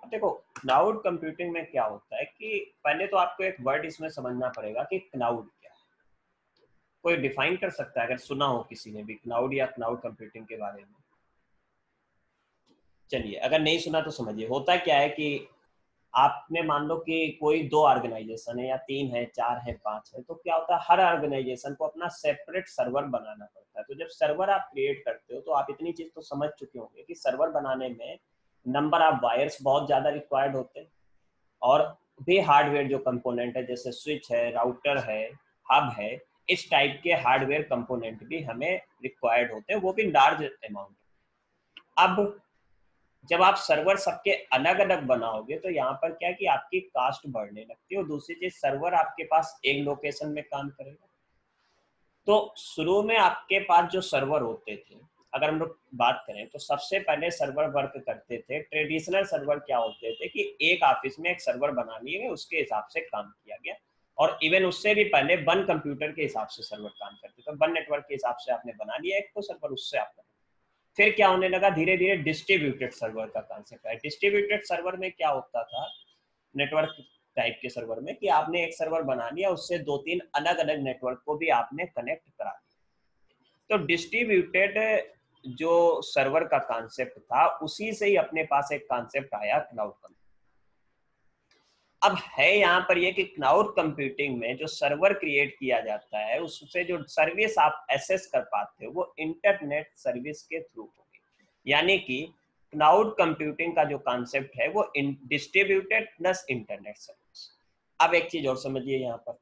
अब देखो cloud computing में क्या होता है कि पहले तो आपको एक वर्ड इसमें समझना पड़ेगा कि क्लाउड क्या है। कोई डिफाइन कर सकता है अगर सुना हो किसी ने भी क्लाउड या क्लाउड कंप्यूटिंग के बारे में? चलिए, अगर नहीं सुना तो समझिए। होता क्या है कि आपने मान लो कि कोई 2 ऑर्गेनाइजेशन है या 3 है, 4 है, 5 है, तो क्या होता है हर ऑर्गेनाइजेशन को अपना सेपरेट सर्वर बनाना पड़ता है। तो जब सर्वर आप क्रिएट करते हो तो आप इतनी चीज तो समझ चुके होंगे कि सर्वर बनाने में नंबर ऑफ वायर्स बहुत ज्यादा रिक्वायर्ड होते हैं, और भी हार्डवेयर जो कंपोनेंट है जैसे स्विच है, राउटर है, हब है, इस टाइप के हार्डवेयर कंपोनेंट भी हमें रिक्वायर्ड होते हैं, वो भी लार्ज अमाउंट। अब जब आप सर्वर सबके अलग अलग बनाओगे तो यहाँ पर क्या है कि आपकी कास्ट बढ़ने लगती है, और दूसरी चीज सर्वर आपके पास एक लोकेशन में काम करेगा। तो शुरू में आपके पास जो सर्वर होते थे, अगर हम लोग बात करें तो सबसे पहले सर्वर वर्क करते थे। ट्रेडिशनल सर्वर क्या होते थे कि एक ऑफिस में एक सर्वर बना लिए गए, उसके हिसाब से काम किया गया, और इवन उससे भी पहले 1 कंप्यूटर के हिसाब से सर्वर काम करते थे। 1 नेटवर्क के हिसाब से आपने बना लिया एक तो सर्वर, उससे आप फिर क्या होने लगा, धीरे धीरे डिस्ट्रीब्यूटेड सर्वर का कॉन्सेप्ट है। डिस्ट्रीब्यूटेड सर्वर में क्या होता था नेटवर्क टाइप के सर्वर में कि आपने एक सर्वर बना लिया, उससे 2-3 अलग अलग नेटवर्क को भी आपने कनेक्ट करा दिया। तो डिस्ट्रीब्यूटेड जो सर्वर का कॉन्सेप्ट था उसी से ही अपने पास एक कॉन्सेप्ट आया क्लाउड कंप्यूटिंग। अब है यहाँ पर ये कि क्लाउड कंप्यूटिंग में जो सर्वर क्रिएट किया जाता है उससे जो सर्विस आप एक्सेस कर पाते हो वो इंटरनेट सर्विस के थ्रू होगी। यानी कि क्लाउड कंप्यूटिंग का जो कॉन्सेप्ट है वो डिस्ट्रीब्यूटेड प्लस इंटरनेट सर्विस। अब एक चीज और समझिए यहाँ पर,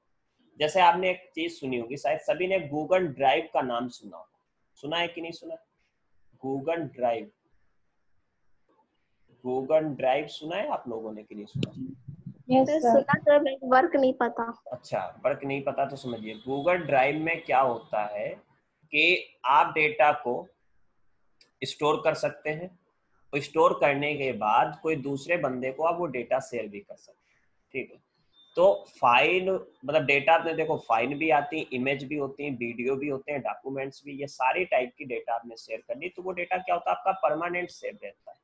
जैसे आपने एक चीज सुनी होगी, शायद सभी ने गूगल ड्राइव का नाम सुना होगा। सुना है कि नहीं सुना? गूगल ड्राइव, गूगल ड्राइव सुना है आप लोगों ने कि नहीं सुना? सुना तो वर्क नहीं पता। अच्छा, वर्क नहीं पता तो समझिए, गूगल ड्राइव में क्या होता है कि आप डेटा को स्टोर कर सकते हैं, तो स्टोर करने के बाद कोई दूसरे बंदे को आप वो डेटा शेयर भी कर सकते हैं। ठीक है, तो फाइल मतलब डेटा में देखो फाइल भी आती है, इमेज भी होती है, वीडियो भी होते हैं, डॉक्यूमेंट्स भी, ये सारी टाइप की डेटा आपने शेयर करनी, तो वो डेटा क्या होता है आपका परमानेंट सेव रहता है,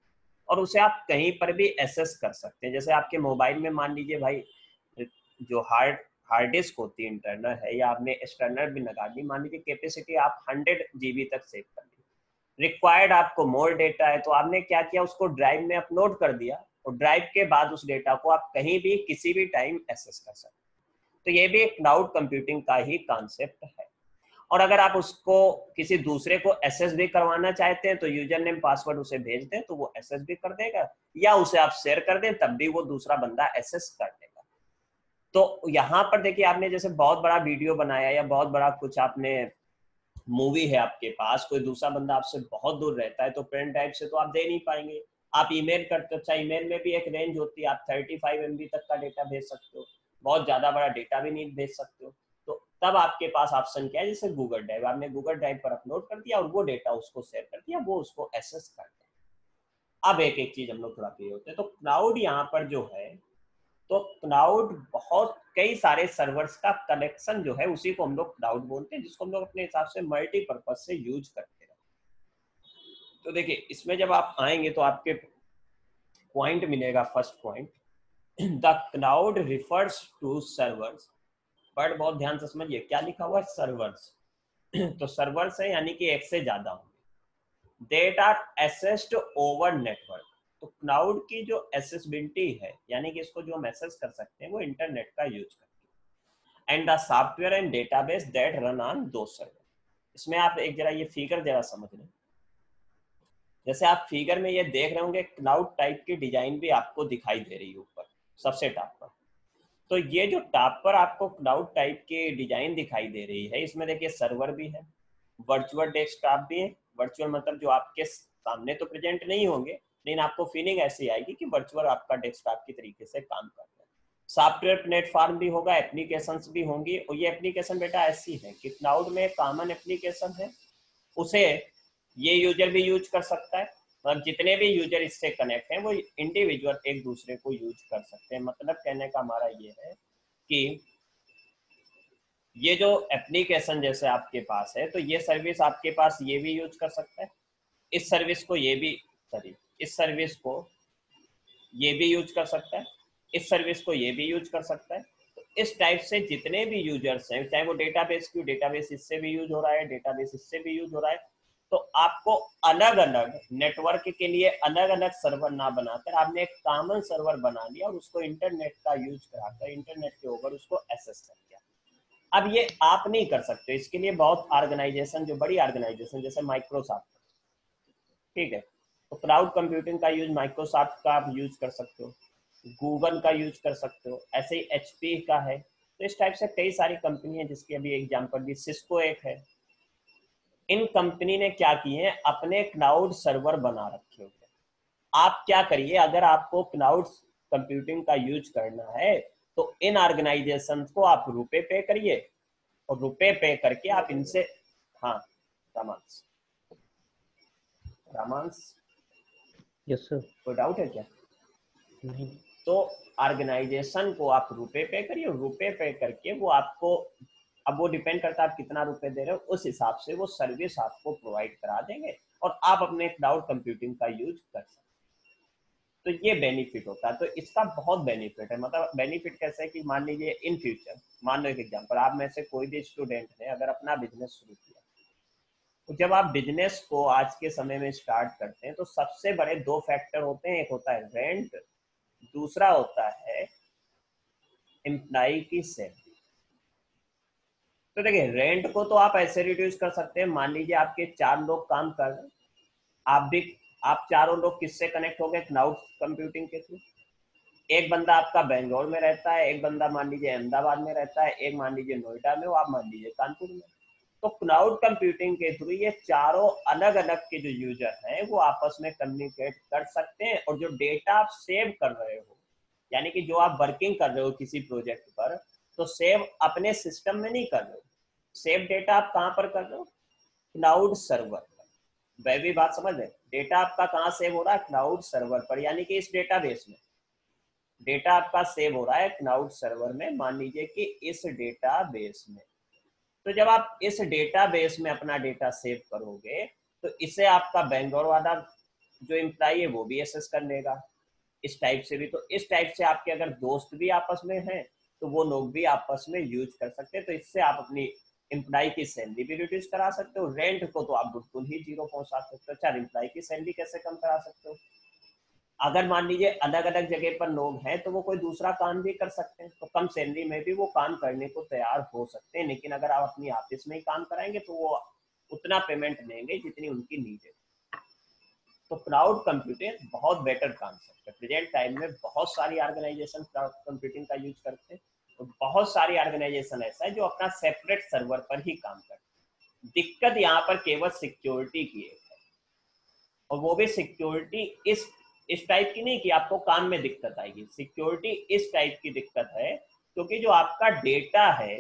और उसे आप कहीं पर भी एक्सेस कर सकते हैं। जैसे आपके मोबाइल में मान लीजिए भाई जो हार्ड डिस्क होती है इंटरनल है, या आपने एक्सटर्नल भी लगा दी, मान लीजिए कैपेसिटी आप 100 GB तक सेव कर ली, रिक्वायर्ड आपको मोर डेटा है, तो आपने क्या किया उसको ड्राइव में अपलोड कर दिया, और ड्राइव के बाद उस डेटा को आप कहीं भी किसी भी टाइम एक्सेस कर सकते हैं। तो ये भी एक क्लाउड कंप्यूटिंग का ही कॉन्सेप्ट है। और अगर आप उसको किसी दूसरे को एक्सेस भी करवाना चाहते हैं तो यूजर नेम पासवर्ड उसे भेज दें तो वो एक्सेस भी कर देगा, या उसे आप शेयर कर दें तब भी वो दूसरा बंदा एक्सेस कर देगा। तो यहाँ पर देखिए आपने जैसे बहुत बड़ा वीडियो बनाया या बहुत बड़ा कुछ आपने मूवी है आपके पास, कोई दूसरा बंदा आपसे बहुत दूर रहता है तो पेन ड्राइव से तो आप दे नहीं पाएंगे। आप ईमेल करते हो, अच्छा ईमेल में भी एक रेंज होती है, आप 35 MB तक का डेटा भेज सकते हो, बहुत ज्यादा बड़ा डेटा भी नहीं भेज सकते हो। तो तब आपके पास ऑप्शन क्या है, जैसे गूगल ड्राइव, आपने गूगल ड्राइव पर अपलोड कर दिया और वो डेटा उसको शेयर कर दिया, वो उसको एक्सेस कर दिया। अब एक एक चीज हम लोग थोड़ा क्लियर होते हैं। तो क्लाउड यहाँ पर जो है, तो क्लाउड बहुत कई सारे सर्वर्स का कलेक्शन जो है उसी को हम लोग क्लाउड बोलते हैं, जिसको हम लोग अपने हिसाब से मल्टीपर्पज से यूज करते हैं। तो देखिए इसमें जब आप आएंगे तो आपके पॉइंट मिलेगा, first point, the cloud refers to servers. But बहुत ध्यान से समझिए क्या लिखा हुआ है, सर्वर्स। तो सर्वर्स है यानी कि एक से ज्यादा होंगे, that are accessed over network. तो क्लाउड की जो एसेसिबिलिटी है यानी कि इसको जो हम एक्सेस कर सकते हैं वो इंटरनेट का यूज करके, and the software and database that run on दो सर्वर। इसमें आप एक जरा ये फिगर जरा समझ लें। जैसे आप फिगर में ये देख रहे होंगे क्लाउड टाइप की डिजाइन भी आपको दिखाई दे रही है ऊपर सबसे टॉप पर। तो ये जो टॉप पर आपको क्लाउड टाइप की डिजाइन दिखाई दे रही है, इसमें देखिए सर्वर भी है, वर्चुअल डेस्कटॉप भी है। वर्चुअल मतलब जो आपके सामने तो प्रेजेंट नहीं होंगे, लेकिन आपको फीलिंग ऐसी आएगी कि वर्चुअल आपका डेस्कटॉप की तरीके से काम कर रहा है। सॉफ्टवेयर प्लेटफॉर्म भी होगा, एप्लीकेशंस भी होंगी, और ये एप्लीकेशन बेटा ऐसी है कि क्लाउड में कॉमन एप्लीकेशन है, उसे ये यूजर भी यूज कर सकता है, मतलब जितने भी यूजर इससे कनेक्ट हैं वो इंडिविजुअल एक दूसरे को यूज कर सकते हैं। मतलब कहने का हमारा ये है कि ये जो एप्लीकेशन जैसे आपके पास है तो ये सर्विस आपके पास ये भी यूज कर सकता है, इस सर्विस को ये भी, सॉरी, इस सर्विस को ये भी यूज कर सकता है, इस सर्विस को ये भी यूज कर सकता है। तो इस टाइप से जितने भी यूजर्स हैं, चाहे वो डेटाबेस की, डेटाबेस इससे भी यूज हो रहा है, डेटाबेस इससे भी यूज हो रहा है, तो आपको अलग अलग नेटवर्क के लिए अलग अलग सर्वर ना बनाकर आपने एक कॉमन सर्वर बना लिया और उसको इंटरनेट का यूज कराकर इंटरनेट के ऊपर उसको एक्सेस कर दिया। अब ये आप नहीं कर सकते, इसके लिए बहुत ऑर्गेनाइजेशन, जो बड़ी ऑर्गेनाइजेशन जैसे माइक्रोसॉफ्ट, ठीक है, तो क्लाउड कंप्यूटिंग का यूज माइक्रोसॉफ्ट का आप यूज कर सकते हो, गूगल का यूज कर सकते हो, ऐसे ही एचपी का है। तो इस टाइप से कई सारी कंपनी है, जिसकी अभी एग्जांपल भी सिस्को एक है। इन कंपनी ने क्या किए हैं, अपने क्लाउड सर्वर बना रखे होते हैं। आप क्या करिए, अगर आपको क्लाउड कंप्यूटिंग का यूज करना है तो इन ऑर्गेनाइजेशन को आप रुपए पे करिए, और रुपए पे करके आप इनसे, हाँ रामांस, रामांस यस सर। कोई डाउट है क्या? नहीं। तो ऑर्गेनाइजेशन को आप रुपए पे करिए, रुपए पे करके वो आपको, अब वो डिपेंड करता है आप कितना रुपए दे रहे हो, उस हिसाब से वो सर्विस आपको प्रोवाइड करा देंगे और आप अपने क्लाउड कंप्यूटिंग का यूज कर सकते हैं। तो ये बेनिफिट होता है। तो इसका बहुत बेनिफिट है। मतलब बेनिफिट कैसे है कि मान लीजिए इन फ्यूचर, मान लो एक एग्जांपल, आप में से कोई भी स्टूडेंट ने अगर अपना बिजनेस शुरू किया, तो जब आप बिजनेस को आज के समय में स्टार्ट करते हैं तो सबसे बड़े दो फैक्टर होते हैं, एक होता है रेंट, दूसरा होता है एम्प्लॉय की सैलरी। तो देखिए रेंट को तो आप ऐसे रिड्यूस कर सकते हैं, मान लीजिए आपके 4 लोग काम कर रहे हैं, आप चारों लोग किससे कनेक्ट हो गए, क्लाउड कंप्यूटिंग के थ्रू। एक बंदा आपका बेंगलोर में रहता है, एक बंदा मान लीजिए अहमदाबाद में रहता है, एक मान लीजिए नोएडा में, आप मान लीजिए कानपुर में। तो क्लाउड कंप्यूटिंग के थ्रू ये चारों अलग अलग के जो यूजर हैं वो आपस में कम्युनिकेट कर सकते हैं, और जो डेटा आप सेव कर रहे हो, यानी कि जो आप वर्किंग कर रहे हो किसी प्रोजेक्ट पर, तो सेव अपने सिस्टम में नहीं कर रहे हो, सेव डेटा आप कहाँ पर कर रहे हो, क्लाउड सर्वर पर। वह भी बात समझ रहे, डेटा आपका कहाँ सेव हो रहा है, क्लाउड सर्वर पर, यानी कि इस डेटाबेस में डेटा आपका सेव हो रहा है क्लाउड सर्वर में, मान लीजिए कि इस डेटाबेस में। तो जब आप इस डेटाबेस में अपना डेटा सेव करोगे तो इसे आपका बेंगलोर वाला जो एम्प्लॉय है वो भी एक्सेस कर लेगा, इस टाइप से भी। तो इस टाइप से आपके अगर दोस्त भी आपस में हैं तो वो लोग भी आपस में यूज कर सकते हैं। तो इससे आप अपनी एम्प्लॉय की सैलरी भी रिड्यूस करा सकते हो, रेंट को तो आप बिल्कुल ही जीरो पहुंचा सकते हो। अच्छा, एम्प्लॉय की सैलरी कैसे कम करा सकते हो, अगर मान लीजिए अलग अलग जगह पर लोग हैं तो वो कोई दूसरा काम भी कर सकते हैं, तो कम सैलरी में भी वो काम करने को तैयार हो सकते हैं। लेकिन अगर आप अपनी ऑफिस में ही काम कराएंगे तो वो उतना पेमेंट लेंगे जितनी उनकी नीड है। तो क्लाउड कंप्यूटिंग बहुत बेटर कॉन्सेप्ट है। प्रेजेंट टाइम में बहुत सारी ऑर्गेनाइजेशन क्लाउड कंप्यूटिंग का यूज करते हैं, और बहुत सारी ऑर्गेनाइजेशन ऐसा है जो अपना सेपरेट सर्वर पर ही काम करते हैं। दिक्कत यहाँ पर केवल सिक्योरिटी की है, और वो भी सिक्योरिटी इस टाइप की नहीं कि आपको काम में दिक्कत आएगी, सिक्योरिटी इस टाइप की दिक्कत है क्योंकि जो आपका डेटा है,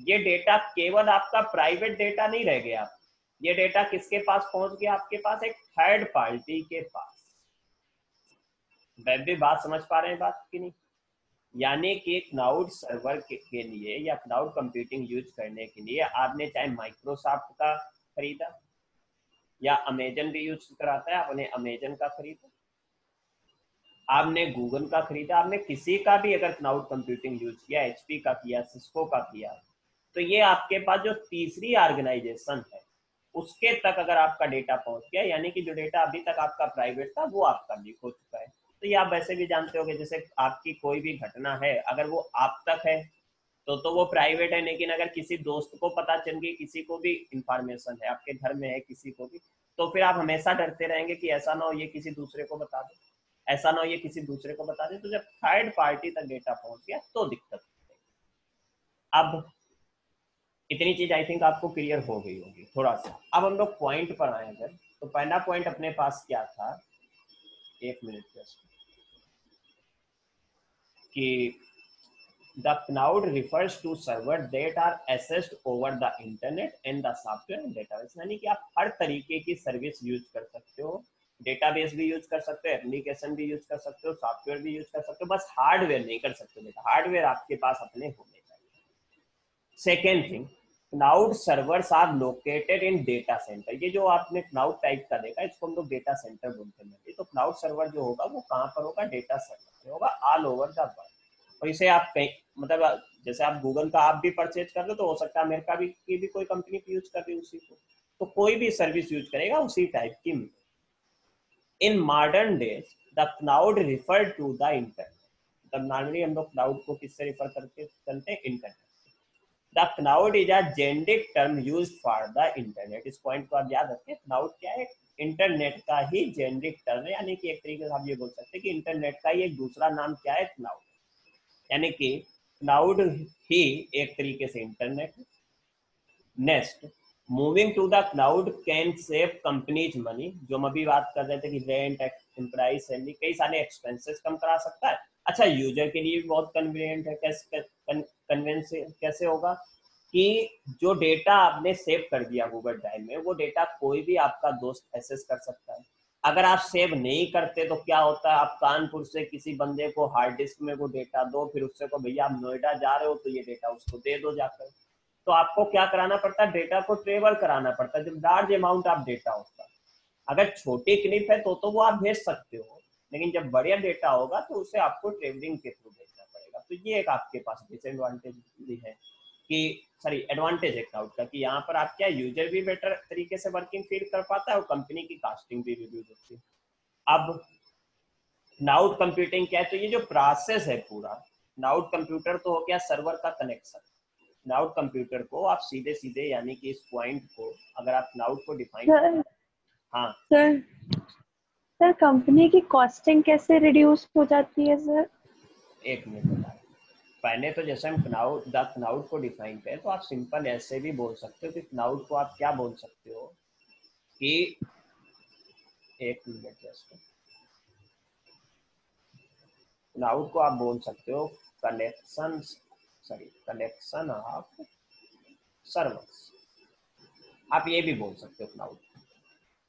ये डेटा केवल आपका प्राइवेट डेटा नहीं रह गया, ये डेटा किसके पास पहुंच गया, आपके पास एक थर्ड पार्टी के पास। वह भी बात समझ पा रहे हैं बात की नहीं? यानी कि क्लाउड सर्वर के लिए या क्लाउड कंप्यूटिंग यूज करने के लिए आपने चाहे माइक्रोसॉफ्ट का खरीदा, या अमेजन भी यूज कराता है, आपने अमेजन का खरीदा, आपने गूगल का खरीदा, आपने किसी का भी अगर क्लाउड कंप्यूटिंग यूज किया, एचपी का किया, सिस्को का किया, तो ये आपके पास जो तीसरी ऑर्गेनाइजेशन है उसके तक अगर आपका डेटा पहुंच गया, यानी कि जो डेटा अभी तक आपका प्राइवेट था वो आपका लीक हो चुका है। तो ये आप वैसे भी जानते होंगे, जैसे आपकी कोई भी घटना है अगर वो आप तक है तो वो प्राइवेट है, लेकिन अगर किसी दोस्त को पता चल गई, किसी को भी इंफॉर्मेशन है, आपके घर में है किसी को भी, तो फिर आप हमेशा डरते रहेंगे कि ऐसा ना हो ये किसी दूसरे को बता दे, ऐसा ना हो ये किसी दूसरे को बता दे। तो जब थर्ड पार्टी तक डेटा पहुंच गया तो दिक्कत हो गई। अब इतनी चीज आई थिंक आपको क्लियर हो गई होगी थोड़ा सा। अब हम लोग पॉइंट पर आए अगर, तो पहला पॉइंट अपने पास क्या था, एक मिनट जस्ट, कि the cloud refers to server that are accessed over the internet and the software and database। यानी कि आप हर तरीके की सर्विस यूज कर सकते हो, डेटाबेस भी यूज कर सकते हो, एप्लीकेशन भी यूज कर सकते हो, सॉफ्टवेयर भी यूज कर सकते हो, बस हार्डवेयर नहीं कर सकते बेटा, हार्डवेयर आपके पास अपने होने चाहिए। Second thing, cloud servers are located in data centre. ये जो आपने क्लाउड टाइप का देखा, इसको हम लोग डेटा सेंटर बोलते हैं। तो क्लाउड सर्वर जो होगा वो कहाँ पर होगा, डेटा सेंटर में होगा, ऑल ओवर द वर्ल्ड। और इसे आप कहीं मतलब जैसे आप गूगल का आप भी परचेज कर लो तो हो सकता है अमेरिका भी की भी कोई कंपनी यूज कर रही उसी को, तो कोई भी सर्विस यूज करेगा उसी टाइप की। In modern days the cloud refer to the internet. तब नॉर्मली हम लोग क्लाउड को किससे रिफर करते हैं, internet. The cloud is a generic term used for the internet. इस पॉइंट को आप याद रखें, क्लाउड क्या है, इंटरनेट का ही जेनेरिक टर्म है, यानी कि एक तरीके से आप ये बोल सकते हैं कि इंटरनेट का ही एक दूसरा नाम क्या है, क्लाउड। यानी कि क्लाउड ही एक तरीके से इंटरनेट है। Next, moving to the cloud can save companies money. जो हम अभी बात कर रहे थे कि रेंट, एम्प्लॉय सैलरी, कई सारे एक्सपेंसेस कम करा सकता है। अच्छा, यूजर के लिए भी बहुत कन्वीनियंट है। कन्वेंस कैसे होगा कि जो डेटा आपने सेव कर दिया गूगल ड्राइव में, वो डेटा कोई भी आपका दोस्त एक्सेस कर सकता है। अगर आप सेव नहीं करते तो क्या होता है, आप कानपुर से किसी बंदे को हार्ड डिस्क में वो डेटा दो, फिर उससे को भैया आप नोएडा जा रहे हो तो ये डेटा उसको दे दो जाकर। तो आपको क्या कराना पड़ता है, डेटा को ट्रेवल कराना पड़ता है, जब लार्ज अमाउंट ऑफ डेटा होता है। अगर छोटी क्लिप है तो वो आप भेज सकते हो, लेकिन जब बढ़िया डेटा होगा तो उसे आपको ट्रेवलिंग के थ्रू भेजना पड़ेगा। तो ये एक आपके पास डिसएडवांटेज भी है कि सॉरी एडवांटेज है क्लाउड का, कि यहाँ पर आप क्या यूजर भी बेटर तरीके से वर्किंग फील कर पाता है और कंपनी की कास्टिंग भी रिड्यूस होती है। अब क्लाउड कंप्यूटिंग क्या है, तो ये जो प्रोसेस है पूरा, क्लाउड कंप्यूटर तो हो गया सर्वर का कनेक्शन। क्लाउड कंप्यूटर को आप सीधे सीधे यानी कि इस पॉइंट को अगर आप क्लाउड को डिफाइन सर हाँ सर सर कंपनी की कॉस्टिंग कैसे रिड्यूस हो जाती है सर? एक मिनट बता रहा हूं। पहले तो जैसे हम क्लाउड को डिफाइन करें तो आप सिंपल ऐसे भी बोल सकते हो कि क्लाउड को आप क्या बोल सकते हो कि एक मिनट जैसे क्लाउड को आप बोल सकते हो कलेक्शन ऑफ सर्वर्स, आप ये भी बोल सकते हो क्लाउड।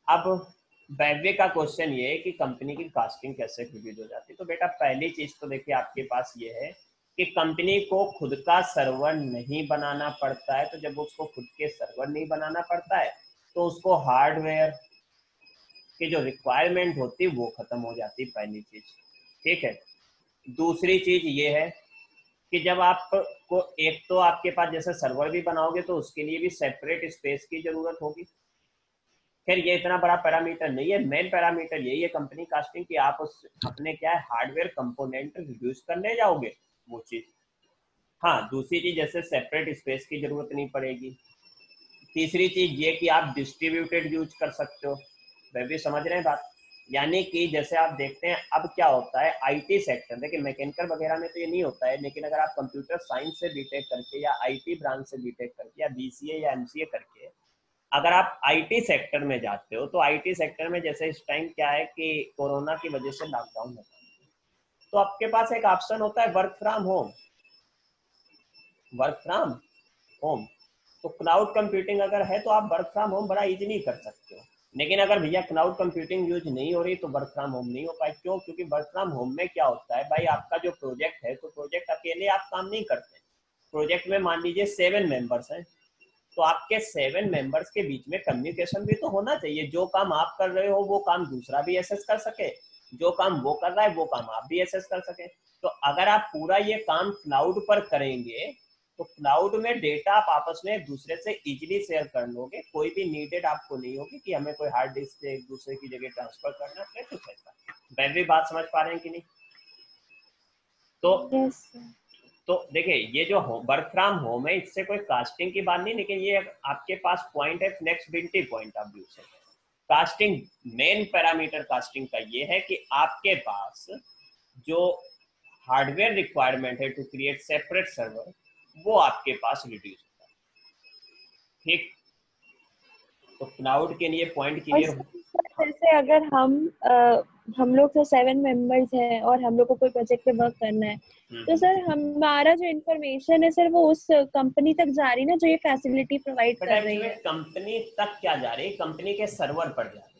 अब वैल्यू का क्वेश्चन ये है कि कंपनी की कास्टिंग कैसे रिड्यूस हो जाती है। तो बेटा पहली चीज तो देखिए आपके पास ये है कि कंपनी को खुद का सर्वर नहीं बनाना पड़ता है। तो जब उसको खुद के सर्वर नहीं बनाना पड़ता है तो उसको हार्डवेयर की जो रिक्वायरमेंट होती है वो खत्म हो जाती है, पहली चीज। ठीक है, दूसरी चीज ये है कि जब आपको एक तो आपके पास जैसे सर्वर भी बनाओगे तो उसके लिए भी सेपरेट स्पेस की जरूरत होगी। फिर ये इतना बड़ा पैरामीटर नहीं है, मेन पैरामीटर यही है कंपनी कास्टिंग की आप उस अपने क्या है हार्डवेयर कंपोनेंट रिड्यूस करने जाओगे वो चीज। हाँ, दूसरी चीज जैसे सेपरेट स्पेस की जरूरत नहीं पड़ेगी। तीसरी चीज ये कि आप डिस्ट्रीब्यूटेड यूज कर सकते हो। वह भी समझ रहे हैं बात, यानी कि जैसे आप देखते हैं अब क्या होता है आईटी सेक्टर, देखिए मैकेनिकल वगैरह में तो ये नहीं होता है, लेकिन अगर आप कंप्यूटर साइंस से बीटेक करके या आईटी ब्रांच से बीटेक करके या बीसीए या एमसीए करके अगर आप आईटी सेक्टर में जाते हो तो आईटी सेक्टर में जैसे इस टाइम क्या है कि कोरोना की वजह से लॉकडाउन होता है, तो आपके पास एक ऑप्शन होता है work from home. Work from home तो क्लाउड कंप्यूटिंग अगर है तो आप वर्क फ्रॉम होम बड़ा इजीली कर सकते हो। लेकिन अगर भैया क्लाउड कंप्यूटिंग यूज नहीं हो रही तो वर्क फ्रॉम होम नहीं हो पाए। क्यों? क्योंकि वर्क फ्रॉम होम में क्या होता है भाई, आपका जो प्रोजेक्ट है तो प्रोजेक्ट अकेले आप काम नहीं करते। प्रोजेक्ट में मान लीजिए 7 मेंबर्स हैं, तो आपके 7 मेंबर्स के बीच में कम्युनिकेशन भी तो होना चाहिए। जो काम आप कर रहे हो वो काम दूसरा भी एसेस कर सके, जो काम वो कर रहा है वो काम आप भी एसेस कर सके। तो अगर आप पूरा ये काम क्लाउड पर करेंगे तो क्लाउड में डेटा आप आपस में एक दूसरे से इजीली शेयर कर लोगे, कोई भी नीडेड आपको नहीं होगी कि हमें कोई हार्ड डिस्क से एक दूसरे की जगह ट्रांसफर करना है कुछ ऐसा। मैं भी बात समझ पा रहे हैं कि नहीं? तो यस तो देखिए ये जो वर्क फ्रॉम होम है इससे कोई कास्टिंग की बात नहीं, लेकिन ये आपके पास पॉइंट है फ्लेक्सिबिलिटी पॉइंट ऑफ व्यू से। कास्टिंग मेन पैरामीटर कास्टिंग का ये है कि आपके पास जो हार्डवेयर रिक्वायरमेंट है टू क्रिएट सेपरेट सर्वर वो आपके पास रिड्यूस होता है। ठीक, तो क्लाउड के लिए पॉइंट और क्लियर हो। हाँ, जैसे अगर हम लोग तो 7 मेंबर्स हैं और हम लोग को कोई प्रोजेक्ट पे वर्क करना है, तो सर हमारा जो इंफॉर्मेशन है सर वो उस कंपनी तक जा रही है ना जो ये फैसिलिटी प्रोवाइड बट कर रही एक्चुअली है? कंपनी तक क्या जा रही है, कंपनी के सर्वर पर जा रही है।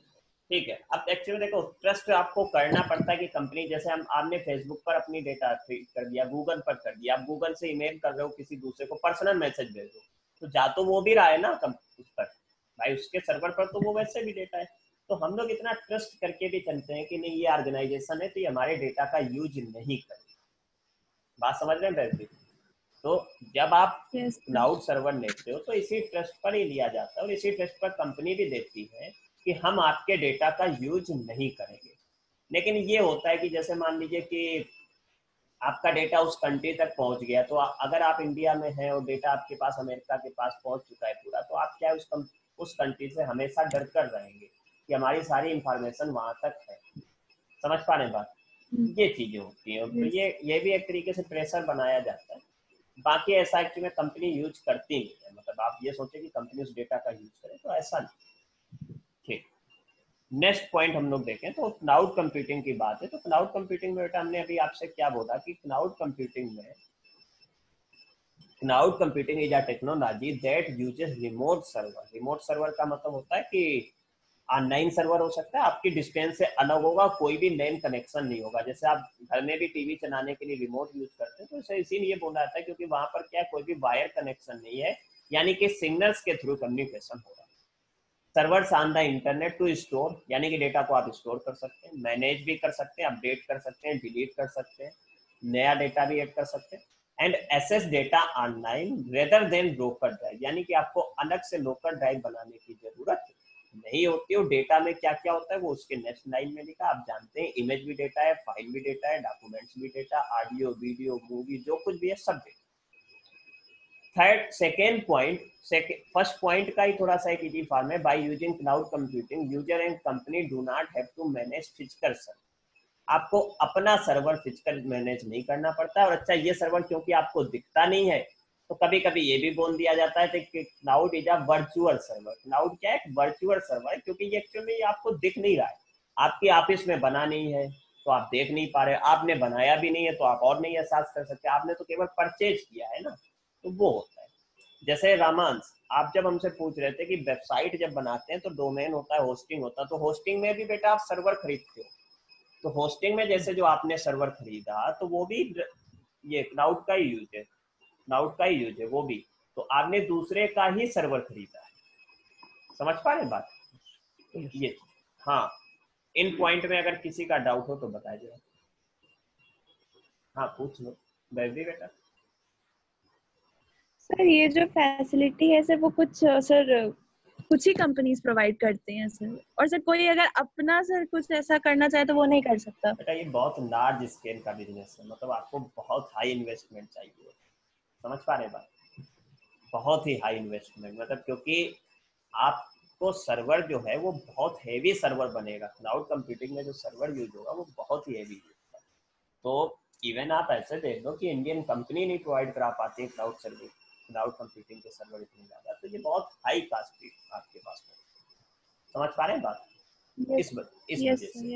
ठीक है, अब एक्चुअली देखो ट्रस्ट आपको करना पड़ता है कि कंपनी, जैसे हम आपने फेसबुक पर अपनी डेटा फीड कर दिया, गूगल पर कर दिया, आप गूगल से ईमेल कर रहे हो किसी दूसरे को पर्सनल मैसेज भेजो, तो जा तो वो भी रहा है ना उस पर भाई, उसके सर्वर पर तो वो वैसे भी डेटा है। तो हम लोग इतना ट्रस्ट करके भी चलते हैं कि नहीं ये ऑर्गेनाइजेशन है तो ये हमारे डेटा का यूज नहीं करे। बात समझ रहे हैं वैसे? तो जब आप क्लाउड सर्वर लेते हो तो इसी ट्रस्ट पर ही लिया जाता है और इसी ट्रस्ट पर कंपनी भी देती है कि हम आपके डेटा का यूज नहीं करेंगे। लेकिन ये होता है कि जैसे मान लीजिए कि आपका डेटा उस कंट्री तक पहुंच गया, तो अगर आप इंडिया में हैं और डेटा आपके पास अमेरिका के पास पहुंच चुका है पूरा, तो आप क्या उस कंट्री से हमेशा डर कर रहेंगे कि हमारी सारी इंफॉर्मेशन वहां तक है। समझ पा रहे हैं बात? ये चीजें होती हैं। तो ये भी एक तरीके से प्रेशर बनाया जाता है। बाकी ऐसा एक्चुअली में कंपनी यूज करती नहीं है, मतलब आप ये सोचे कि कंपनी उस डेटा का यूज करे, तो ऐसा नहीं। ठीक, नेक्स्ट पॉइंट हम लोग देखें तो क्लाउड कंप्यूटिंग की बात है। तो क्लाउड कंप्यूटिंग में बेटा हमने अभी आपसे क्या बोला कि cloud computing is a technology that uses remote server. Remote server का मतलब होता है कि ऑनलाइन सर्वर हो सकता है, आपकी डिस्टेंस से अलग होगा, कोई भी लैन कनेक्शन नहीं होगा। जैसे आप घर में भी टीवी चलाने के लिए रिमोट यूज करते हैं, तो इसे इसीलिए बोला जाता है क्योंकि वहां पर क्या कोई भी वायर कनेक्शन नहीं है, यानी कि सिग्नल्स के थ्रू कम्युनिकेशन होगा। Servers on the internet to store, यानी कि डेटा को आप स्टोर कर सकते हैं, मैनेज भी कर सकते हैं, अपडेट कर सकते हैं, डिलीट कर सकते हैं, नया डेटा भी ऐड कर सकते हैं, and access data online rather than local drive, यानी कि आपको अलग से लोकल ड्राइव बनाने की जरूरत नहीं होती है। डेटा में क्या क्या होता है वो उसके नेक्स्ट लाइन में लिखा, आप जानते हैं। इमेज भी डेटा है, फाइल भी डेटा है, डॉक्यूमेंट्स भी डेटा, ऑडियो वीडियो मूवी जो कुछ भी है सब data. Second point, first point का ही थोड़ा सा एक इजी फॉर्म है। By using cloud computing user and company do not have to manage physical server. आपको अपना सर्वर फिजिकल मैनेज नहीं करना पड़ता। और अच्छा, ये सर्वर क्योंकि आपको दिखता नहीं है तो कभी कभी ये भी बोल दिया जाता है कि cloud is a virtual server. Cloud क्या है? वर्चुअल सर्वर है, क्योंकि ये एक्चुअली आपको दिख नहीं रहा है, आपकी ऑफिस में बना नहीं है तो आप देख नहीं पा रहे, आपने बनाया भी नहीं है तो आप और नहीं एहसास कर सकते, आपने तो केवल परचेज किया है ना, तो वो होता है। जैसे रामांश, आप जब हमसे पूछ रहे थे कि वेबसाइट जब बनाते हैं तो डोमेन होता है, होस्टिंग होता है, तो होस्टिंग में भी बेटा आप सर्वर खरीदते हो। तो होस्टिंग में जैसे जो आपने सर्वर खरीदा तो वो भी ये क्लाउड का ही यूज है, क्लाउड का ही यूज है वो भी, तो आपने दूसरे का ही सर्वर खरीदा है। समझ पा रहे बात? ये हाँ, इन पॉइंट में अगर किसी का डाउट हो तो बताया जाए। हाँ पूछ लो वैसे बेटा। सर ये जो फैसिलिटी है सर वो कुछ ही कंपनीज प्रोवाइड करते हैं सर, और सर कोई अगर अपना सर कुछ ऐसा करना चाहे तो वो नहीं कर सकता। बेटा ये बहुत लार्ज स्केल का बिजनेस है, मतलब आपको बहुत हाई इन्वेस्टमेंट चाहिए। समझ पा रहे बात? बहुत ही हाई इन्वेस्टमेंट, मतलब क्योंकि आपको सर्वर जो है वो बहुत हेवी सर्वर बनेगा। क्लाउड कंप्यूटिंग में जो सर्वर यूज होगा वो बहुत ही हेवी होगा। तो इवन आप ऐसे देख लो कि इंडियन कंपनी नहीं प्रोवाइड करा पाती है क्लाउड सर्विस, क्लाउड कंप्यूटिंग के सर्वर इतने ज़्यादा, तो ये बहुत हाई कास्ट आपके पास हो। समझ पा रहे हैं बात?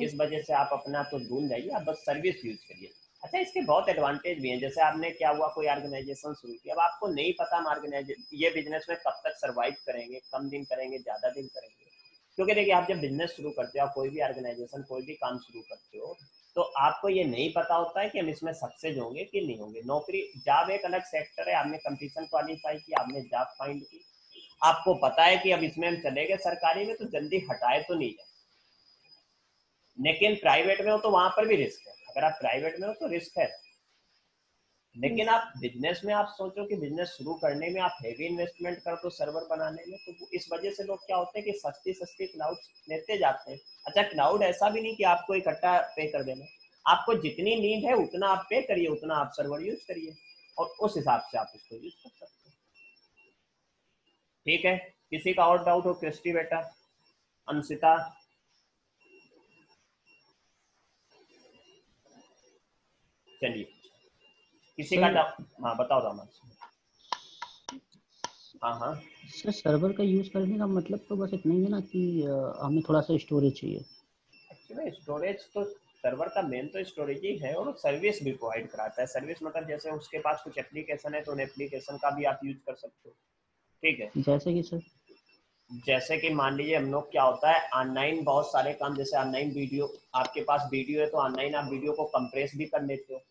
इस वजह से आप अपना तो भूल जाइए, आप बस सर्विस यूज करिए। अच्छा, इसके बहुत एडवांटेज भी हैं। जैसे आपने क्या हुआ, कोई ऑर्गेनाइजेशन शुरू की, अब आपको नहीं पता हम ये बिजनेस में कब तक सर्वाइव करेंगे, कम दिन करेंगे, ज़्यादा दिन करेंगे। क्योंकि देखिए आप जब बिजनेस शुरू करते हो, आप कोई भी ऑर्गेनाइजेशन कोई भी काम शुरू करते हो, तो आपको ये नहीं पता होता है कि हम इसमें सक्सेस होंगे कि नहीं होंगे। नौकरी, जॉब एक अलग सेक्टर है, आपने कंपटीशन क्वालिफाई किया, आपने जॉब फाइंड की, आपको पता है कि अब इसमें हम चले गए सरकारी में तो जल्दी हटाए तो नहीं जाए। लेकिन प्राइवेट में हो तो वहां पर भी रिस्क है, अगर आप प्राइवेट में हो तो रिस्क है। लेकिन आप बिजनेस में आप सोचो कि बिजनेस शुरू करने में आप हेवी इन्वेस्टमेंट कर दो सर्वर बनाने में, तो इस वजह से लोग क्या होते हैं कि सस्ती सस्ती क्लाउड लेते जाते हैं। अच्छा, क्लाउड ऐसा भी नहीं कि आपको इकट्ठा पे कर देना, आपको जितनी नीड है उतना आप पे करिए, उतना आप सर्वर यूज करिए और उस हिसाब से आप उसको यूज कर सकते हैं। ठीक है, किसी का और डाउट हो? क्रिस्टी बेटा, अंशिता, चलिए किसी का डाउट? हाँ बताओ रामा। हाँ हाँ सर, सर्वर का यूज करने का मतलब तो बस इतना ही है ना कि हमें थोड़ा सा स्टोरेज चाहिए। एक्चुअली स्टोरेज तो सर्वर का मेन तो स्टोरेज ही है, और सर्विस भी प्रोवाइड कराता है। सर्विस मतलब जैसे उसके पास कुछ एप्लीकेशन है तो उन एप्लीकेशन का भी आप यूज कर सकते हो। ठीक है, जैसे कि सर, जैसे कि मान लीजिए हम लोग क्या होता है, ऑनलाइन बहुत सारे काम, जैसे ऑनलाइन वीडियो, आपके पास वीडियो है तो ऑनलाइन आप वीडियो को कंप्रेस भी कर लेते हो,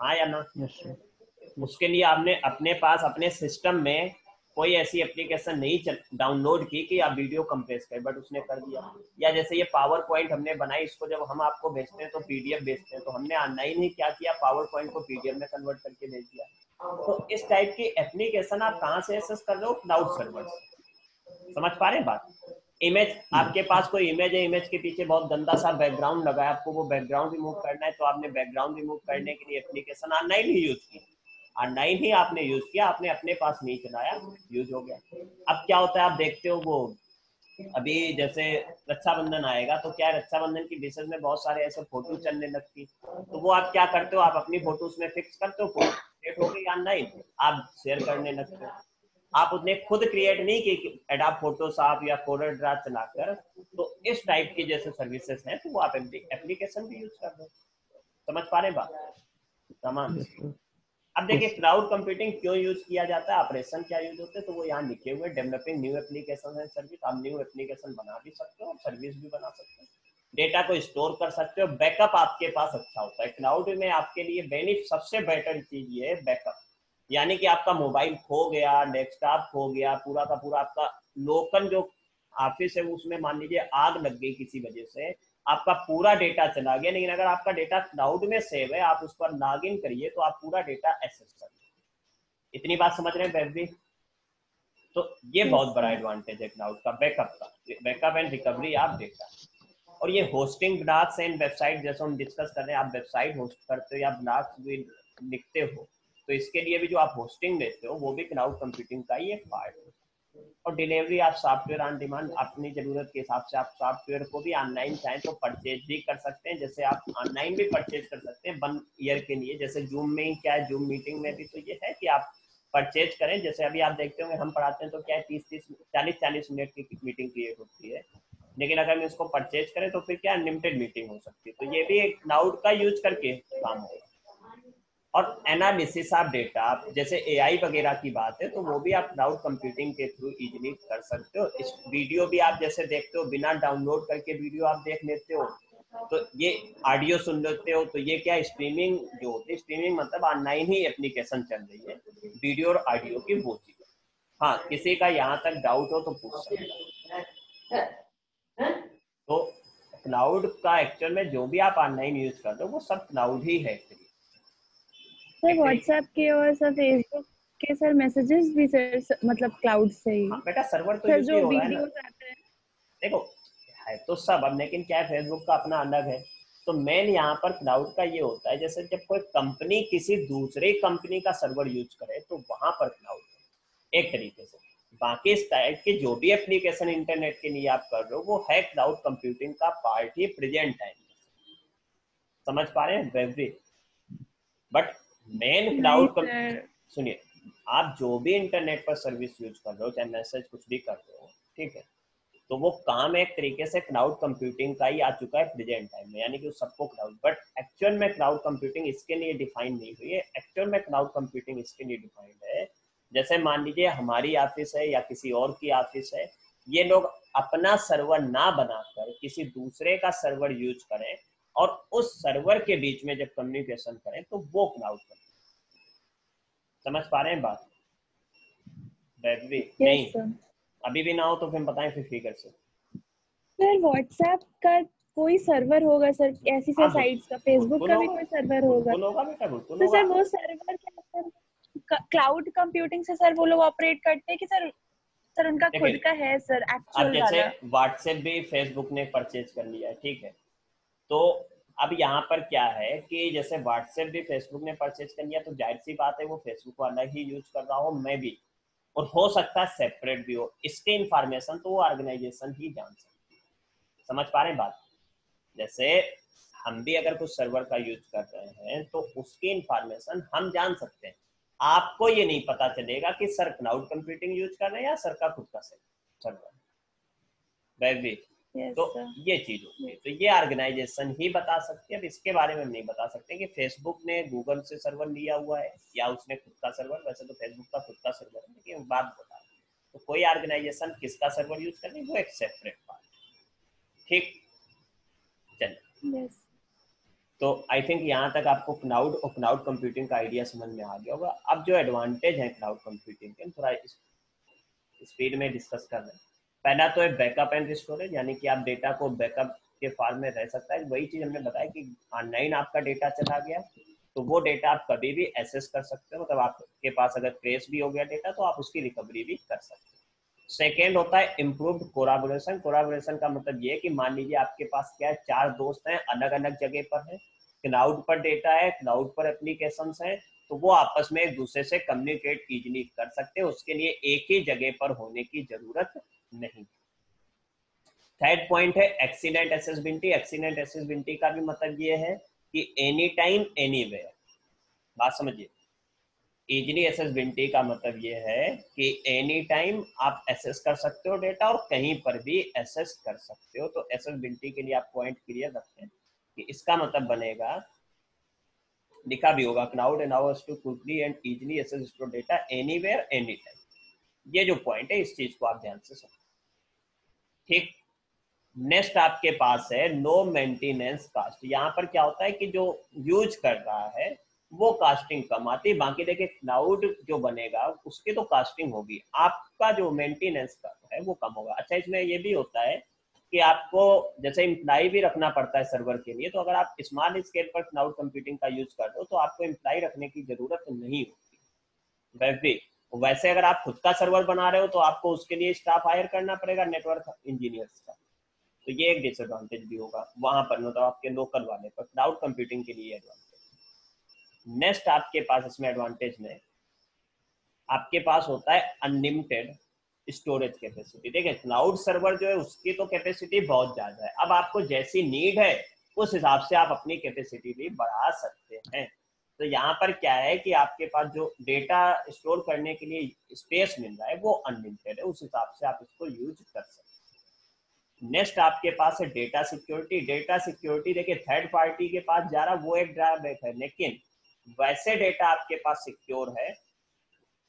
हाँ या ना? Yes sir. उसके लिए आपने अपने पास अपने सिस्टम में कोई ऐसी एप्लीकेशन नहीं डाउनलोड की कि आप वीडियो कंप्रेस करें, बट उसने कर दिया। या जैसे ये पावर पॉइंट हमने बनाई, इसको जब हम आपको भेजते हैं तो पीडीएफ भेजते हैं, तो हमने ऑनलाइन ही क्या किया, पावर पॉइंट को पीडीएफ में कन्वर्ट करके भेज दिया। तो इस टाइप की एप्लीकेशन आप कहाँ से एक्सेस कर रहे हो, क्लाउड सर्वर से। समझ पा रहे हैं बात। इमेज, आपके पास कोई इमेज है, इमेज के पीछे बहुत गंदा सा बैकग्राउंड लगा है, आपको वो बैकग्राउंड रिमूव करना है, तो आपने बैकग्राउंड रिमूव करने के लिए एप्लीकेशन ऑनलाइन ही यूज की, ऑनलाइन ही आपने यूज किया, आपने अपने पास नहीं चलाया, यूज हो गया। अब क्या होता है, आप देखते हो वो अभी जैसे रक्षाबंधन आएगा, तो क्या रक्षाबंधन की डिशेज में बहुत सारे ऐसे फोटो चलने लगती, तो वो आप क्या करते हो, आप अपनी फोटो उसमें फिक्स करते हो, फोटो हो गई ऑनलाइन, आप शेयर करने लगते हो। आप उसने खुद क्रिएट नहीं की एडोब फोटोशॉप या कोरल ड्रा चलाकर। तो इस टाइप की जैसे सर्विसेज हैं, तो वो आप एप्लीकेशन भी यूज कर दो। समझ पा रहे बात तमाम। अब देखिए क्लाउड कंप्यूटिंग क्यों यूज किया जाता है, ऑपरेशन क्या यूज होते हैं, तो वो यहाँ लिखे हुए, developing new application and service. आप न्यू एप्लीकेशन बना भी सकते हो और सर्विस भी बना सकते हो, डेटा को स्टोर कर सकते हो, बैकअप आपके पास अच्छा होता है क्लाउड में। आपके लिए बेनिफिट सबसे बेटर चीज ये है बैकअप, यानी कि आपका मोबाइल खो गया, डेस्कटॉप खो गया, पूरा का पूरा आपका लोकल जो ऑफिस है उसमें मान लीजिए आग लग गई किसी वजह से, आपका पूरा डेटा चला गया, लेकिन अगर आपका डेटा क्लाउड में सेव है, आप उस पर लॉग इन करिए तो आप पूरा डेटा एक्सेस कर। इतनी बात समझ रहे हैं वैभवी। तो ये बहुत बड़ा एडवांटेज है क्लाउड का, बैकअप का, backup and recovery of data. और ये होस्टिंग ब्लॉग्स एंड वेबसाइट, जैसे हम डिस्कस कर रहे हैं, आप वेबसाइट होस्ट करते हो या ब्लॉग्स भी लिखते हो, तो इसके लिए भी जो आप होस्टिंग लेते हो वो भी क्लाउड कंप्यूटिंग का ही एक पार्ट है। और डिलीवरी आप सॉफ्टवेयर ऑन डिमांड, अपनी जरूरत के हिसाब से आप सॉफ्टवेयर को भी ऑनलाइन चाहें तो परचेज भी कर सकते हैं। जैसे आप ऑनलाइन भी परचेज कर सकते हैं 1 ईयर के लिए, जैसे जूम में ही क्या है, जूम मीटिंग में भी तो ये है कि आप परचेज करें। जैसे अभी आप देखते होंगे हम पढ़ाते हैं तो क्या है 30-30 40-40 मिनट की मीटिंग क्रिएट होती है, लेकिन अगर हम इसको परचेज करें तो फिर क्या अनलिमिटेड मीटिंग हो सकती है। तो ये भी एक क्लाउड का यूज करके काम होगा। और एनालिसिस ऑफ डेटा, जैसे एआई वगैरह की बात है, तो वो भी आप क्लाउड कंप्यूटिंग के थ्रू इजीली कर सकते हो। इस वीडियो भी आप जैसे देखते हो, बिना डाउनलोड करके वीडियो आप देख लेते हो, तो ये ऑडियो सुन लेते हो, तो ये क्या स्ट्रीमिंग जो होती है, स्ट्रीमिंग मतलब ऑनलाइन ही एप्लीकेशन चल रही है, वीडियो और ऑडियो की वो चीज। हाँ, किसी का यहाँ तक डाउट हो तो पूछ सकते हैं। तो क्लाउड का एक्चुअल में जो भी आप ऑनलाइन यूज करते हो वो सब क्लाउड ही है। सर व्हाट्सएप के और सर फेसबुक के सर मैसेजेस भी सर मतलब क्लाउड से ही। हाँ बेटा, सर्वर तो सर यूज ही जो हो रहा है ना। वीडियोस आते हैं, देखो है तो सब, अब लेकिन क्या है, फेसबुक का अपना अलग है। तो मेन यहाँ पर क्लाउड का ये होता है, जैसे जब कोई कंपनी किसी दूसरे कंपनी का सर्वर यूज करे तो वहां पर क्लाउड है एक तरीके से। बाकी इस टाइप के जो भी एप्लीकेशन इंटरनेट के लिए आप कर रहे हो वो है क्लाउड कंप्यूटिंग का पार्ट ही प्रेजेंट टाइम। समझ पा रहे हैं वैसे। बट मेन नहीं क्लाउड, सर, सुनिए, आप जो भी इंटरनेट पर सर्विस यूज कर रहे हो, चाहे मैसेज कुछ भी कर रहे हो, ठीक है, तो वो काम एक तरीके से क्लाउड कंप्यूटिंग का ही आ चुका है प्रेजेंट टाइम में, यानी कि सबको क्लाउड। बट एक्चुअल में क्लाउड कंप्यूटिंग इसके लिए डिफाइन नहीं हुई है। एक्चुअल में क्लाउड कंप्यूटिंग इसके लिए डिफाइंड है, जैसे मान लीजिए हमारी ऑफिस है या किसी और की ऑफिस है, ये लोग अपना सर्वर ना बनाकर किसी दूसरे का सर्वर यूज करें और उस सर्वर के बीच में जब कम्युनिकेशन करें तो वो क्लाउड कंप्यूटिंग। समझ पा रहे हैं बात नहीं? सर। अभी भी ना हो तो फिर बताएं फिर फिगर से। सर व्हाट्सएप का कोई सर्वर होगा सर, ऐसी सर हाँ साइट्स का, फेसबुक बिल्कुल का भी होगा, कोई सर्वर होगा, बिल्कुल होगा बेटा, बिल्कुल तो होगा। सर वो सर्वर क्या सर क्लाउड कंप्यूटिंग से सर वो लोग ऑपरेट करते हैं कि सर उनका खुद का है सर अब एक्चुअल जैसे वाला? व्हाट्सएप भी फेसबुक ने परचेज कर लिया है, ठीक है, तो अब यहाँ पर क्या है कि जैसे व्हाट्सएप भी फेसबुक ने परचेज कर लिया, तो जाहिर सी बात है वो फेसबुक वाला ही यूज कर रहा हूँ मैं भी, और हो सकता है सेपरेट भी हो। इसके इंफॉर्मेशन तो वो ऑर्गेनाइजेशन ही जान सकती है। समझ पा रहे हैं बात। जैसे हम भी अगर कुछ सर्वर का यूज कर रहे हैं तो उसकी इंफॉर्मेशन हम जान सकते हैं, आपको ये नहीं पता चलेगा कि सर क्लाउड कंप्यूटिंग यूज कर रहे हैं या सर का खुद का सर्वर। वैसे तो ये चीज होती है, तो ये ऑर्गेनाइजेशन ही बता सकती है। अब इसके बारे में हम नहीं बता सकते कि फेसबुक ने गूगल से सर्वर लिया हुआ है या उसने खुद का सर्वर, वैसे तो फेसबुक का खुद का सर्वर है, लेकिन बात बता रहे तो कोई ऑर्गेनाइजेशन किसका सर्वर यूज कर रही है वो एक सेपरेट पार्ट। ठीक, चलिए। तो आई थिंक यहाँ तक आपको क्लाउड और क्लाउड कंप्यूटिंग का आइडिया समझ में आ गया होगा। अब जो एडवांटेज है क्लाउड कंप्यूटिंग के, थोड़ा स्पीड में डिस्कस कर रहे हैं। पहला तो है बैकअप एंड स्टोरेज, यानी कि आप डेटा को बैकअप के फॉर्म में रह सकता है। वही चीज हमने बताया कि ऑनलाइन आपका डेटा चला गया तो वो डेटा आप कभी भी एक्सेस कर सकते हो, मतलब आपके पास अगर क्रेश भी हो गया डेटा तो आप उसकी रिकवरी भी कर सकते हो। सेकेंड होता है इम्प्रूव्ड कोलाबोरेशन। कोलाबोरेशन का मतलब ये है कि मान लीजिए आपके पास क्या है, 4 दोस्त हैं, अलग अलग जगह पर हैं, क्लाउड पर डेटा है, क्लाउड पर एप्लीकेशंस हैं, तो वो आपस में एक दूसरे से कम्युनिकेट इजीली कर सकते हैं, उसके लिए एक ही जगह पर होने की जरूरत नहीं। थर्ड पॉइंट है एक्सीलेंट एक्सेसिबिलिटी। एक्सीलेंट एक्सेसिबिलिटी का भी मतलब ये है कि एनी टाइम एनीवेयर। बात समझिए, इजीली एक्सेसिबिलिटी का मतलब ये है कि एनी टाइम आप एक्सेस कर सकते हो डेटा और कहीं पर भी एक्सेस कर सकते हो। तो एक्सेसिबिलिटी के लिए आप पॉइंट क्लियर रखें कि इसका मतलब बनेगा, लिखा भी होगा, cloud allows to quickly and easily access store data anywhere any time. ये जो पॉइंट है इस चीज को आप ध्यान से समझें, ठीक। नेक्स्ट आपके पास है नो मेंटेनेंस कास्ट। यहाँ पर क्या होता है कि जो यूज कर रहा है वो कास्टिंग कम आती है, बाकी देखिए क्लाउड जो बनेगा उसकी तो कास्टिंग होगी, आपका जो मेंटेनेंस का है वो कम होगा। अच्छा, इसमें ये भी होता है कि आपको जैसे इम्प्लाई भी रखना पड़ता है सर्वर के लिए, तो अगर आप स्मॉल स्केल पर क्लाउड कंप्यूटिंग का यूज कर दो तो आपको इम्प्लाई रखने की जरूरत नहीं होती। वैसे अगर आप खुद का सर्वर बना रहे हो तो आपको उसके लिए स्टाफ हायर करना पड़ेगा, नेटवर्क इंजीनियर्स का, तो ये एक डिसएडवांटेज भी होगा वहां पर, मतलब आपके लोकल वाले पर। क्लाउड कंप्यूटिंग के लिए एडवांटेज। नेक्स्ट आपके पास इसमें एडवांटेज में आपके पास होता है अनलिमिटेड स्टोरेज कैपेसिटी। देखिए क्लाउड सर्वर जो है उसकी तो कैपेसिटी बहुत ज्यादा है, अब आपको जैसी नीड है उस हिसाब से आप अपनी कैपेसिटी भी बढ़ा सकते हैं। तो यहाँ पर क्या है कि आपके पास जो डेटा स्टोर करने के लिए स्पेस मिल रहा है वो अनलिमिटेड है, उस हिसाब से आप इसको यूज कर सकते हैं। नेक्स्ट आपके पास है डेटा सिक्योरिटी। डेटा सिक्योरिटी देखिए थर्ड पार्टी के पास जा रहा वो एक ड्रॉबैक है, लेकिन वैसे डेटा आपके पास सिक्योर है।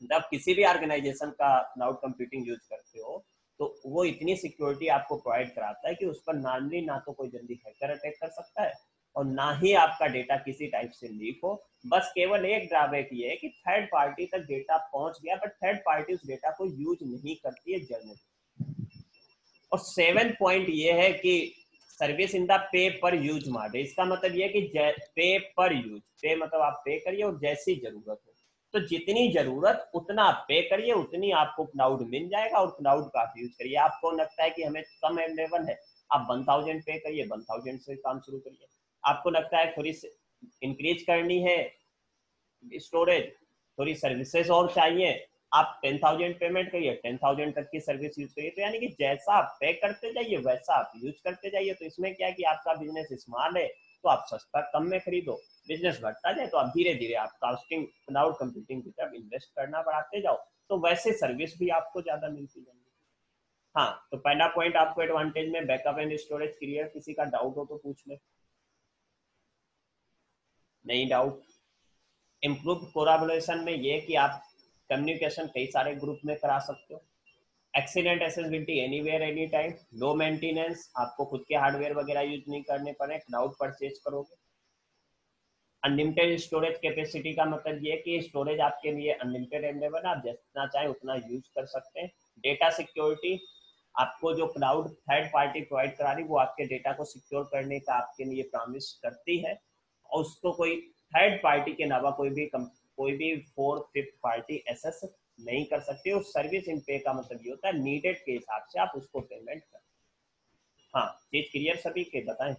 जब किसी भी ऑर्गेनाइजेशन का क्लाउड कंप्यूटिंग यूज करते हो तो वो इतनी सिक्योरिटी आपको प्रोवाइड कराता है कि उस पर नॉर्मली ना तो कोई जल्दी हैकर अटैक कर सकता है और ना ही आपका डेटा किसी टाइप से लीक हो। बस केवल एक ड्रॉबैक ये है कि थर्ड पार्टी तक डेटा पहुंच गया बट थर्ड पार्टी उस डेटा को यूज नहीं करती है जनरली। और 7 पॉइंट ये है कि सर्विस इन द पे पर यूज मॉडल। इसका मतलब ये है कि पे पर यूज, पे मतलब आप पे करिए और जैसी जरूरत हो, तो जितनी जरूरत उतना आप पे करिए, उतनी आपको क्लाउड मिल जाएगा और क्लाउड का आप यूज करिए। आपको लगता है कि हमें कम अवेलेबल है, आप 1000 पे करिए, 1000 से काम शुरू करिए। आपको लगता है थोड़ी इंक्रीज करनी है स्टोरेज, थोड़ी सर्विसेज और चाहिए, आप 10,000 पेमेंट करिए, 10,000 तक की सर्विस यूज करिए। तो यानी कि जैसा आप पे करते जाइए वैसा आप यूज करते जाइए। तो इसमें क्या है कि आपका बिजनेस स्मॉल है तो आप सस्ता कम में खरीदो, बिजनेस बढ़ता जाए तो आप धीरे धीरे आप कास्टिंग क्लाउड कंप्यूटिंग की तरफ इन्वेस्ट करना बढ़ाते जाओ, तो वैसे सर्विस भी आपको ज्यादा मिलती जाएगी। हाँ, तो पहला पॉइंट आपको एडवांटेज में बैकअप एंड स्टोरेज क्लियर। किसी का डाउट हो तो पूछ ले। नहीं डाउट? इम्प्रूव कोलाबोरेशन में ये कि आप कम्युनिकेशन कई सारे ग्रुप में करा सकते हो। Excellent accessibility anywhere any time. Low maintenance, आपको खुद के हार्डवेयर वगैरह यूज नहीं करने पड़े, क्लाउड परचेज करोगे। अनलिमिटेड स्टोरेज कैपेसिटी का मतलब ये कि स्टोरेज आपके लिए अनलिमिटेड अवेलेबल है, आप जितना चाहे उतना यूज कर सकते हैं। डेटा सिक्योरिटी, आपको जो क्लाउड थर्ड पार्टी प्रोवाइड करा रही वो आपके डेटा को सिक्योर करने का आपके लिए प्रॉमिस करती है और उसको कोई थर्ड पार्टी के अलावा कोई भी फोर्थ फिफ्थ पार्टी एक्सेस नहीं कर सकती। और सर्विस इन पे का मतलब ये होता है नीडेड के हिसाब से आप उसको पेमेंट करें। हाँ, चीज क्लियर सभी के बताएं।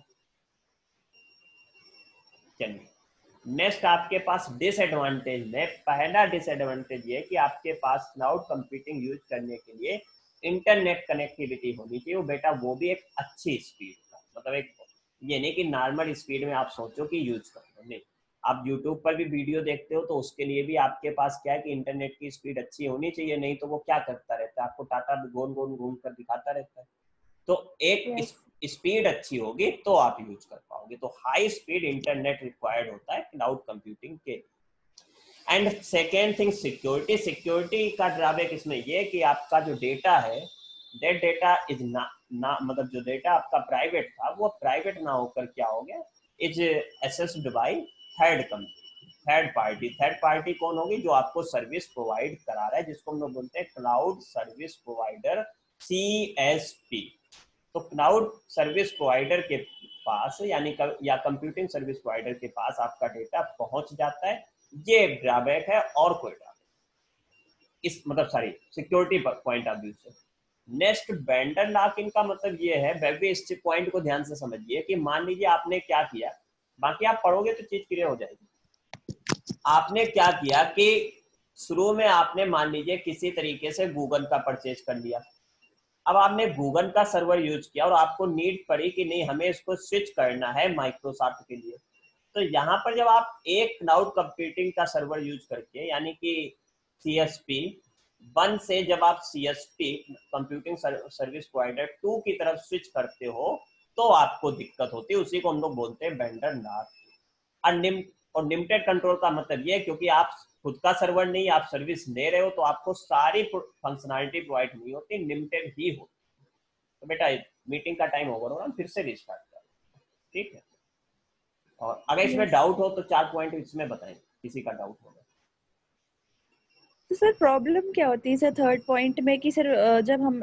चलिए नेक्स्ट आपके पास डिसएडवांटेज में पहला डिसएडवांटेज ये कि आपके पास क्लाउड कंप्यूटिंग यूज करने के लिए इंटरनेट कनेक्टिविटी होनी चाहिए, वो बेटा वो भी एक अच्छी स्पीड का, मतलब एक ये नहीं कि नॉर्मल स्पीड में आप सोचो कि यूज कर लो, नहीं। आप यूट्यूब पर भी वीडियो देखते हो तो उसके लिए भी आपके पास क्या है कि इंटरनेट की स्पीड अच्छी होनी चाहिए, नहीं तो वो क्या करता रहता है, आपको टाटा गोल गोल घूम कर दिखाता रहता है। तो एक स्पीड अच्छी होगी तो आप यूज कर पाओगे। तो हाई स्पीड इंटरनेट रिक्वायर्ड होता है क्लाउड कंप्यूटिंग के। And second thing security. Security का ड्रॉबैक इसमें ये कि आपका जो डेटा है दैट डेटा इज ना मतलब जो डेटा आपका प्राइवेट था वो प्राइवेट ना होकर क्या हो गया, is assessed by third company. Third party कौन होगी? जो आपको सर्विस प्रोवाइड करा रहा है, जिसको हम लोग बोलते हैं क्लाउड सर्विस प्रोवाइडर, CSP। तो क्लाउड सर्विस प्रोवाइडर के पास यानी या कंप्यूटिंग सर्विस प्रोवाइडर के पास आपका डेटा पहुंच जाता है, ये एक ड्रॉबैक है और कोई ड्रॉबैक इस मतलब सिक्योरिटी पॉइंट ऑफ व्यू से। नेक्स्ट, वेंडर लॉक इन का मतलब ये है, वैसे इस पॉइंट को ध्यान से समझिए कि मान लीजिए आपने क्या किया, बाकी आप पढ़ोगे तो चीज क्लियर हो जाएगी। आपने क्या किया कि शुरू में आपने मान लीजिए किसी तरीके से गूगल का परचेज कर लिया, अब आपने गूगल का सर्वर यूज किया और आपको नीड पड़ी कि नहीं हमें इसको स्विच करना है माइक्रोसॉफ्ट के लिए, तो यहाँ पर जब आप एक क्लाउड कंप्यूटिंग का सर्वर यूज करके यानी कि CSP 1 से जब आप CSP कंप्यूटिंग सर्विस प्रोवाइडर 2 की तरफ स्विच करते हो तो आपको दिक्कत होती है, उसी को हम लोग बोलते हैं वेंडर लॉक। और लिमिटेड कंट्रोल का मतलब ये, क्योंकि आप खुद का सर्वर नहीं, आप सर्विस ले रहे हो तो आपको सारी फंक्शनैलिटी प्रोवाइड नहीं होती, लिमिटेड ही होती। तो बेटा मीटिंग का टाइम ओवर हो रहा है, फिर से रिस्टार्ट करें, ठीक है? और अगर इसमें डाउट हो तो 4 पॉइंट इसमें बताएं, किसी का डाउट होगा। तो सर प्रॉब्लम क्या होती है सर थर्ड पॉइंट में कि सर जब हम